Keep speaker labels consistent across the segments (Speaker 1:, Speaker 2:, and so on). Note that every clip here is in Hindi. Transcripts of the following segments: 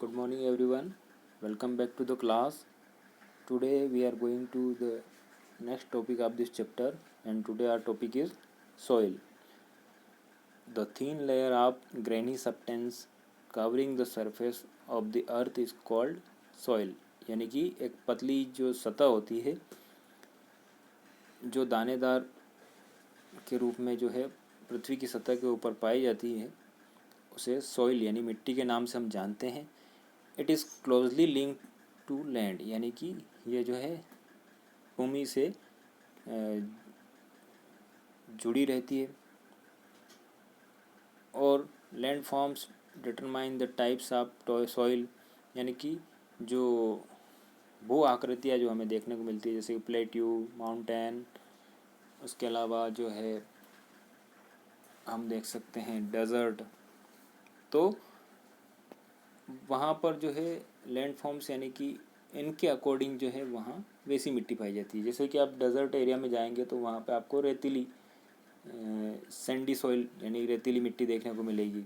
Speaker 1: Good morning everyone. Welcome back to the class. Today we are going to the next topic of this chapter, and today our topic is soil. The thin layer of grainy substance covering the surface of the earth is called soil. यानी कि एक पतली जो सतह होती है जो दानेदार के रूप में जो है पृथ्वी की सतह के ऊपर पाई जाती है उसे सॉइल यानी मिट्टी के नाम से हम जानते हैं. It is closely link to land यानी कि ये जो है भूमि से जुड़ी रहती है. और land forms determine the types of soil यानी कि जो भू आकृतियाँ जो हमें देखने को मिलती है जैसे कि प्लेट्यू, माउंटेन, उसके अलावा जो है हम देख सकते हैं डेजर्ट. तो वहाँ पर जो है लैंड फॉर्म्स यानी कि इनके अकॉर्डिंग जो है वहाँ वैसी मिट्टी पाई जाती है. जैसे कि आप डेजर्ट एरिया में जाएंगे तो वहाँ पे आपको रेतीली सैंडी सॉइल यानी रेतीली मिट्टी देखने को मिलेगी.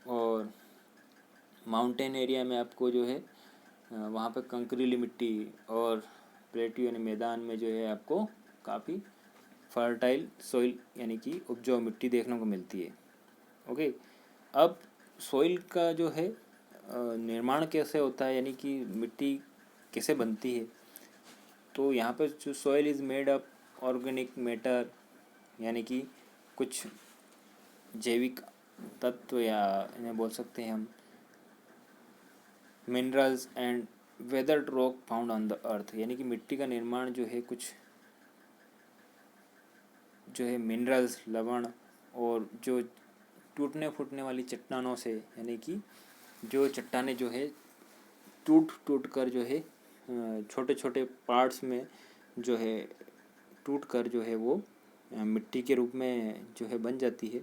Speaker 1: और माउंटेन एरिया में आपको जो है वहाँ पे कंकरीली मिट्टी, और प्लेट्यू यानी मैदान में जो है आपको काफ़ी फर्टाइल सॉइल यानी कि उपजाऊ मिट्टी देखने को मिलती है. ओके, अब सॉइल का जो है निर्माण कैसे होता है यानी कि मिट्टी कैसे बनती है. तो यहाँ पर जो soil is made up organic matter यानी कि कुछ जैविक तत्व या इन्हें बोल सकते हैं हम minerals and weathered rock found on the earth. यानी कि मिट्टी का निर्माण जो है कुछ जो है मिनरल्स, लवण और जो टूटने फूटने वाली चट्टानों से यानी कि जो चट्टानें जो है टूट कर जो है छोटे छोटे पार्ट्स में जो है टूट कर जो है वो मिट्टी के रूप में जो है बन जाती है.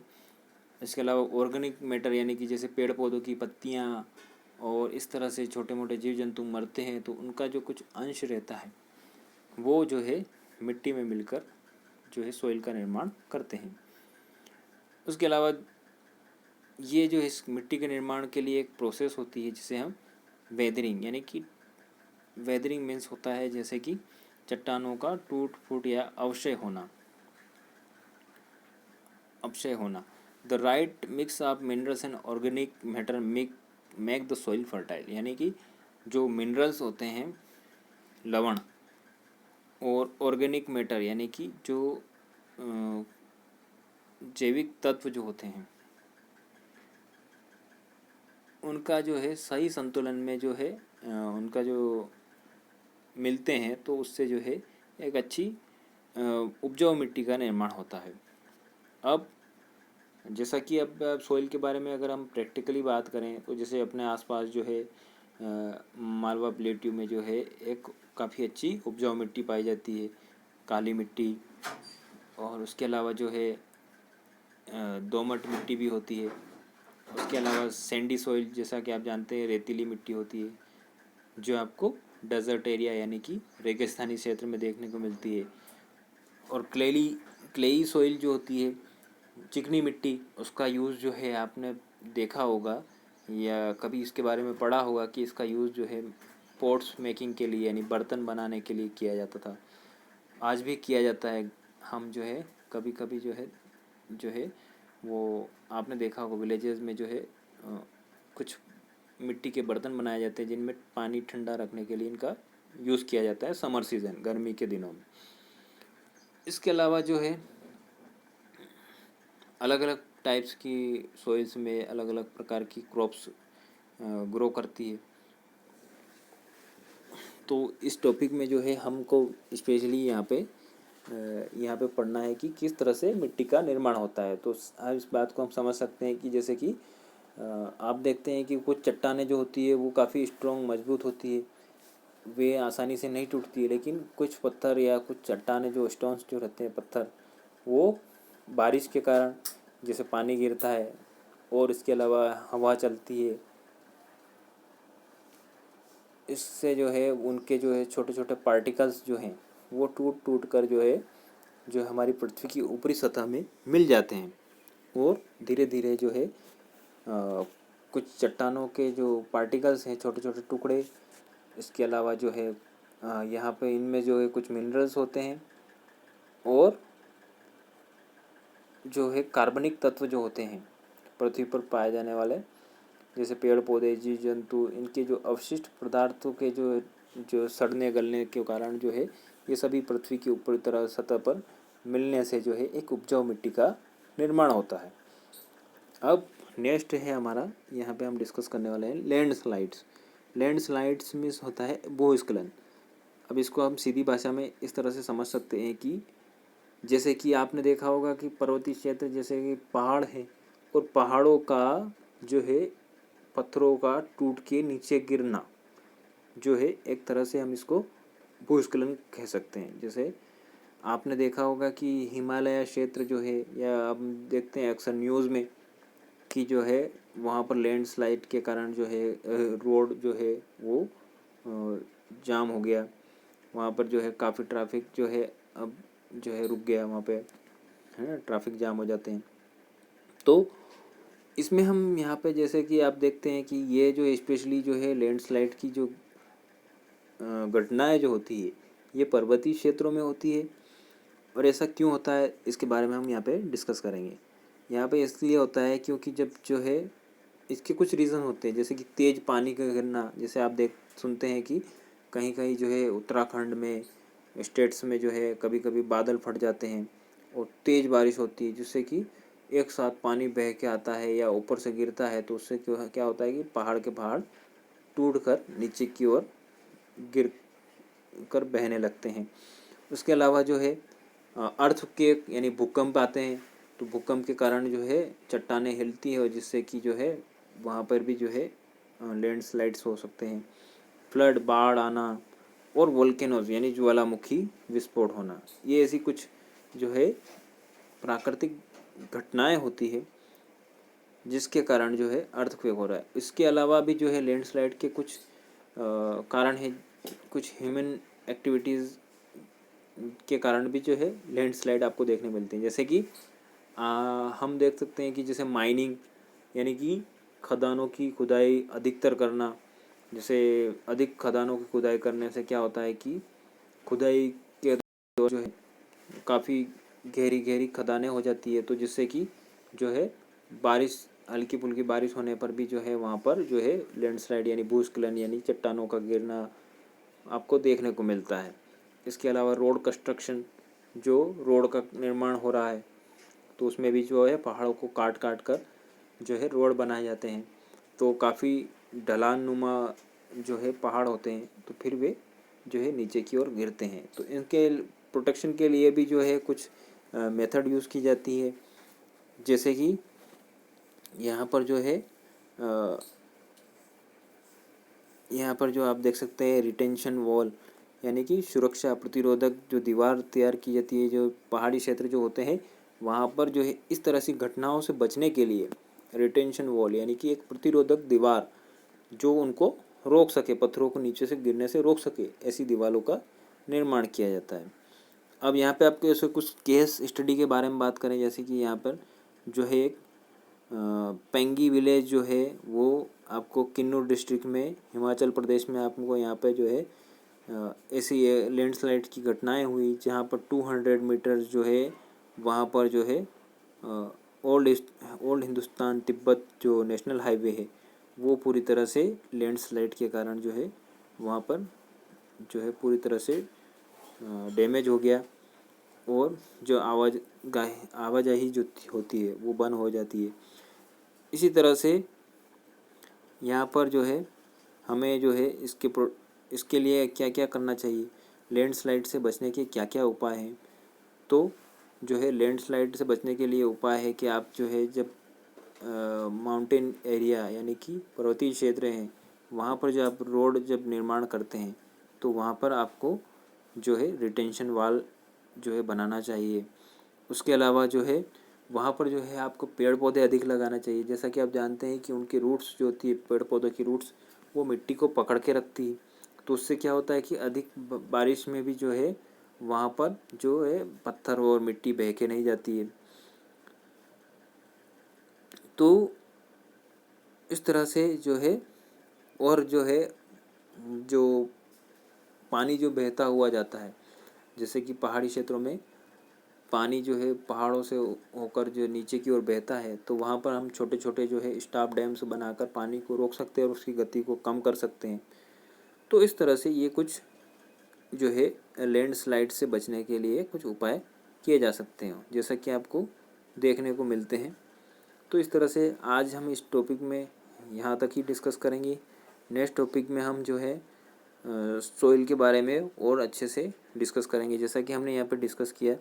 Speaker 1: इसके अलावा ऑर्गेनिक मैटर यानी कि जैसे पेड़ पौधों की पत्तियाँ और इस तरह से छोटे मोटे जीव जंतु मरते हैं तो उनका जो कुछ अंश रहता है वो जो है मिट्टी में मिलकर जो है सॉइल का निर्माण करते हैं. उसके अलावा ये जो इस मिट्टी के निर्माण के लिए एक प्रोसेस होती है जिसे हम वेदरिंग यानी कि वेदरिंग मीन्स होता है जैसे कि चट्टानों का टूट फूट या अवक्षय होना. The right mix of minerals and organic matter make the soil fertile. यानी कि जो मिनरल्स होते हैं लवण और ऑर्गेनिक मैटर यानी कि जो जैविक तत्व जो होते हैं उनका जो है सही संतुलन में जो है उनका जो मिलते हैं तो उससे जो है एक अच्छी उपजाऊ मिट्टी का निर्माण होता है. अब जैसा कि अब सॉइल के बारे में अगर हम प्रैक्टिकली बात करें तो जैसे अपने आसपास जो है मालवा प्लेट्यू में जो है एक काफ़ी अच्छी उपजाऊ मिट्टी पाई जाती है, काली मिट्टी. और उसके अलावा जो है दोमट मिट्टी भी होती है. उसके अलावा सैंडी सॉइल जैसा कि आप जानते हैं रेतीली मिट्टी होती है जो आपको डेजर्ट एरिया यानी कि रेगिस्तानी क्षेत्र में देखने को मिलती है. और क्लेई सॉइल जो होती है चिकनी मिट्टी, उसका यूज़ जो है आपने देखा होगा या कभी इसके बारे में पढ़ा होगा कि इसका यूज़ जो है पॉट्स मेकिंग के लिए यानी बर्तन बनाने के लिए किया जाता था. आज भी किया जाता है. हम जो है कभी कभी जो है वो आपने देखा होगा विलेजेस में जो है कुछ मिट्टी के बर्तन बनाए जाते हैं जिनमें पानी ठंडा रखने के लिए इनका यूज़ किया जाता है समर सीज़न गर्मी के दिनों में. इसके अलावा जो है अलग अलग टाइप्स की सॉइल्स में अलग अलग प्रकार की क्रॉप्स ग्रो करती है. तो इस टॉपिक में जो है हमको स्पेशली यहाँ पे पढ़ना है कि किस तरह से मिट्टी का निर्माण होता है. तो इस बात को हम समझ सकते हैं कि जैसे कि आप देखते हैं कि कुछ चट्टानें जो होती है वो काफ़ी स्ट्रॉन्ग मजबूत होती है, वे आसानी से नहीं टूटती है. लेकिन कुछ पत्थर या कुछ चट्टानें जो स्टोन्स जो रहते हैं पत्थर, वो बारिश के कारण जैसे पानी गिरता है और इसके अलावा हवा चलती है, इससे जो है उनके जो है छोटे छोटे पार्टिकल्स जो हैं वो टूट कर जो हमारी पृथ्वी की ऊपरी सतह में मिल जाते हैं और धीरे धीरे जो है कुछ चट्टानों के जो पार्टिकल्स हैं, छोटे छोटे टुकड़े, इसके अलावा जो है यहाँ पे इनमें जो है कुछ मिनरल्स होते हैं और जो है कार्बनिक तत्व जो होते हैं पृथ्वी पर पाए जाने वाले, जैसे पेड़ पौधे, जीव जंतु, इनके जो अवशिष्ट पदार्थों के जो जो सड़ने गलने के कारण जो है ये सभी पृथ्वी के ऊपरी तरह सतह पर मिलने से जो है एक उपजाऊ मिट्टी का निर्माण होता है। अब नेक्स्ट है हमारा, यहाँ पे हम डिस्कस करने वाले हैं लैंडस्लाइड्स। लैंडस्लाइड्स मीन्स होता है भूस्खलन। अब इसको हम सीधी भाषा में इस तरह से समझ सकते हैं कि जैसे कि आपने देखा होगा कि पर्वतीय क्षेत्र जैसे कि पहाड़ है और पहाड़ों का जो है पत्थरों का टूट के नीचे गिरना जो है एक तरह से हम इसको भूस्खलन कह सकते हैं। जैसे आपने देखा होगा कि हिमालय क्षेत्र जो है, या हम देखते हैं अक्सर न्यूज़ में कि जो है वहाँ पर लैंडस्लाइड के कारण जो है रोड जो है वो जाम हो गया, वहाँ पर जो है काफ़ी ट्रैफिक जो है अब जो है रुक गया, वहाँ पे है ना ट्रैफिक जाम हो जाते हैं। तो इसमें हम यहाँ पे जैसे कि आप देखते हैं कि ये जो स्पेशली जो है लैंडस्लाइड की जो घटनाएं जो होती है ये पर्वतीय क्षेत्रों में होती है। और ऐसा क्यों होता है इसके बारे में हम यहाँ पे डिस्कस करेंगे। यहाँ पे इसलिए होता है क्योंकि जब जो है इसके कुछ रीज़न होते हैं, जैसे कि तेज़ पानी का गिरना। जैसे आप सुनते हैं कि कहीं कहीं जो है उत्तराखंड में, स्टेट्स में जो है कभी कभी बादल फट जाते हैं और तेज़ बारिश होती है, जिससे कि एक साथ पानी बह के आता है या ऊपर से गिरता है। तो उससे क्या होता है कि पहाड़ के पहाड़ टूट कर नीचे की ओर गिर कर बहने लगते हैं। उसके अलावा जो है अर्थक्वेक यानी भूकंप आते हैं, तो भूकंप के कारण जो है चट्टानें हिलती है और जिससे कि जो है वहाँ पर भी जो है लैंडस्लाइड्स हो सकते हैं। फ्लड, बाढ़ आना और वोल्केनोज यानी ज्वालामुखी विस्फोट होना, ये ऐसी कुछ जो है प्राकृतिक घटनाएं होती है जिसके कारण जो है अर्थक्वेक हो रहा है। इसके अलावा भी जो है लैंडस्लाइड के कुछ कारण है, कुछ ह्यूमन एक्टिविटीज़ के कारण भी जो है लैंडस्लाइड आपको देखने मिलती हैं। जैसे कि हम देख सकते हैं कि जैसे माइनिंग यानी कि खदानों की खुदाई अधिकतर करना। जैसे अधिक खदानों की खुदाई करने से क्या होता है कि खुदाई के जो है काफ़ी गहरी गहरी खदानें हो जाती है, तो जिससे कि जो है बारिश, हल्की फुल्की बारिश होने पर भी जो है वहाँ पर जो है लैंडस्लाइड यानी भूस्खलन यानी चट्टानों का गिरना आपको देखने को मिलता है। इसके अलावा रोड कंस्ट्रक्शन, जो रोड का निर्माण हो रहा है तो उसमें भी जो है पहाड़ों को काट काट कर जो है रोड बनाए जाते हैं, तो काफ़ी ढलान नुमा जो है पहाड़ होते हैं, तो फिर वे जो है नीचे की ओर गिरते हैं। तो इनके प्रोटेक्शन के लिए भी जो है कुछ मेथड यूज़ की जाती है। जैसे कि यहाँ पर जो है यहाँ पर जो आप देख सकते हैं रिटेंशन वॉल यानी कि सुरक्षा प्रतिरोधक जो दीवार तैयार की जाती है। जो पहाड़ी क्षेत्र जो होते हैं वहाँ पर जो है इस तरह की घटनाओं से बचने के लिए रिटेंशन वॉल यानी कि एक प्रतिरोधक दीवार जो उनको रोक सके, पत्थरों को नीचे से गिरने से रोक सके, ऐसी दीवारों का निर्माण किया जाता है। अब यहाँ पे आपको ऐसे कुछ केस स्टडी के बारे में बात करें, जैसे कि यहाँ पर जो है एक पेंगी विलेज जो है वो आपको किन्नौर डिस्ट्रिक्ट में हिमाचल प्रदेश में आपको यहाँ पे जो है ऐसी लैंडस्लाइड की घटनाएं हुई, जहाँ पर 200 मीटर जो है वहाँ पर जो है ओल्ड हिंदुस्तान तिब्बत जो नेशनल हाईवे है वो पूरी तरह से लैंडस्लाइड के कारण जो है वहाँ पर जो है पूरी तरह से डैमेज हो गया और जो आवाजाही जो होती है वो बंद हो जाती है। इसी तरह से यहाँ पर जो है हमें जो है इसके लिए क्या क्या करना चाहिए, लैंडस्लाइड से बचने के क्या क्या उपाय हैं। तो जो है लैंडस्लाइड से बचने के लिए उपाय है कि आप जो है जब माउंटेन एरिया यानी कि पर्वतीय क्षेत्र हैं वहाँ पर जो आप रोड जब निर्माण करते हैं तो वहाँ पर आपको जो है रिटेंशन वॉल जो है बनाना चाहिए। उसके अलावा जो है वहाँ पर जो है आपको पेड़ पौधे अधिक लगाना चाहिए। जैसा कि आप जानते हैं कि उनकी रूट्स जो होती है, पेड़ पौधों की रूट्स वो मिट्टी को पकड़ के रखती है, तो उससे क्या होता है कि अधिक बारिश में भी जो है वहाँ पर जो है पत्थर और मिट्टी बह के नहीं जाती है। तो इस तरह से जो है, और जो है जो पानी जो बहता हुआ जाता है, जैसे कि पहाड़ी क्षेत्रों में पानी जो है पहाड़ों से होकर जो नीचे की ओर बहता है, तो वहाँ पर हम छोटे छोटे जो है स्टॉप डैम्स बनाकर पानी को रोक सकते हैं और उसकी गति को कम कर सकते हैं। तो इस तरह से ये कुछ जो है लैंडस्लाइड से बचने के लिए कुछ उपाय किए जा सकते हैं, जैसा कि आपको देखने को मिलते हैं। तो इस तरह से आज हम इस टॉपिक में यहाँ तक ही डिस्कस करेंगे। नेक्स्ट टॉपिक में हम जो है सोइल के बारे में और अच्छे से डिस्कस करेंगे, जैसा कि हमने यहाँ पर डिस्कस किया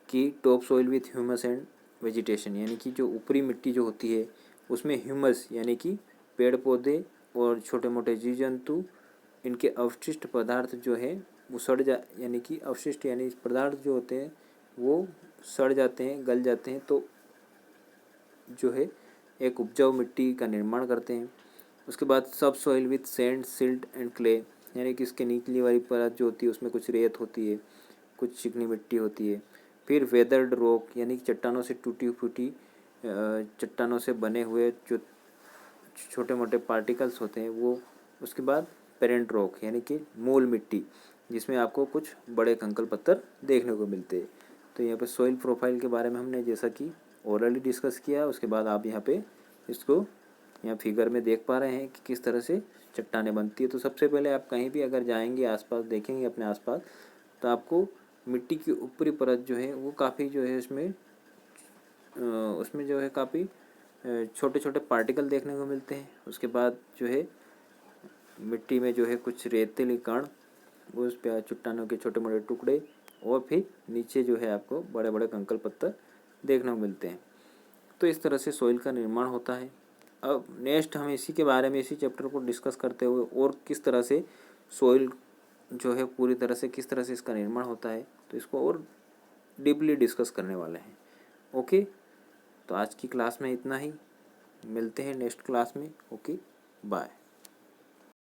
Speaker 1: कि top soil with humus and vegetation, यानी कि जो ऊपरी मिट्टी जो होती है उसमें ह्यूमस यानी कि पेड़ पौधे और छोटे मोटे जीव जंतु, इनके अवशिष्ट पदार्थ जो है वो यानी कि अवशिष्ट यानी पदार्थ जो होते हैं वो सड़ जाते हैं, गल जाते हैं, तो जो है एक उपजाऊ मिट्टी का निर्माण करते हैं। उसके बाद सब soil with sand, silt and clay, यानी कि इसके निचली वाली परत जो होती है उसमें कुछ रेत होती है, कुछ चिकनी मिट्टी होती है। फिर वेदर्ड रॉक, यानी कि चट्टानों से टूटी फूटी चट्टानों से बने हुए जो छोटे मोटे पार्टिकल्स होते हैं वो। उसके बाद पेरेंट रॉक, यानी कि मूल मिट्टी, जिसमें आपको कुछ बड़े कंकड़ पत्थर देखने को मिलते हैं। तो यहाँ पे सॉइल प्रोफाइल के बारे में हमने जैसा कि ओरली डिस्कस किया, उसके बाद आप यहाँ पे इसको यहाँ फिगर में देख पा रहे हैं कि किस तरह से चट्टानें बनती है। तो सबसे पहले आप कहीं भी अगर जाएंगे, आसपास देखेंगे अपने आसपास, तो आपको मिट्टी की ऊपरी परत जो है वो काफ़ी जो है उसमें जो है काफ़ी छोटे छोटे पार्टिकल देखने को मिलते हैं। उसके बाद जो है मिट्टी में जो है कुछ रेतीले कण, उस पे चट्टानों के छोटे मोटे टुकड़े, और फिर नीचे जो है आपको बड़े बड़े कंकड़ पत्थर देखने को मिलते हैं। तो इस तरह से सॉइल का निर्माण होता है। अब नेक्स्ट हम इसी के बारे में, इसी चैप्टर को डिस्कस करते हुए और किस तरह से सॉइल जो है पूरी तरह से किस तरह से इसका निर्माण होता है, तो इसको और डीपली डिस्कस करने वाले हैं। ओके, तो आज की क्लास में इतना ही, मिलते हैं नेक्स्ट क्लास में। Okay, bye.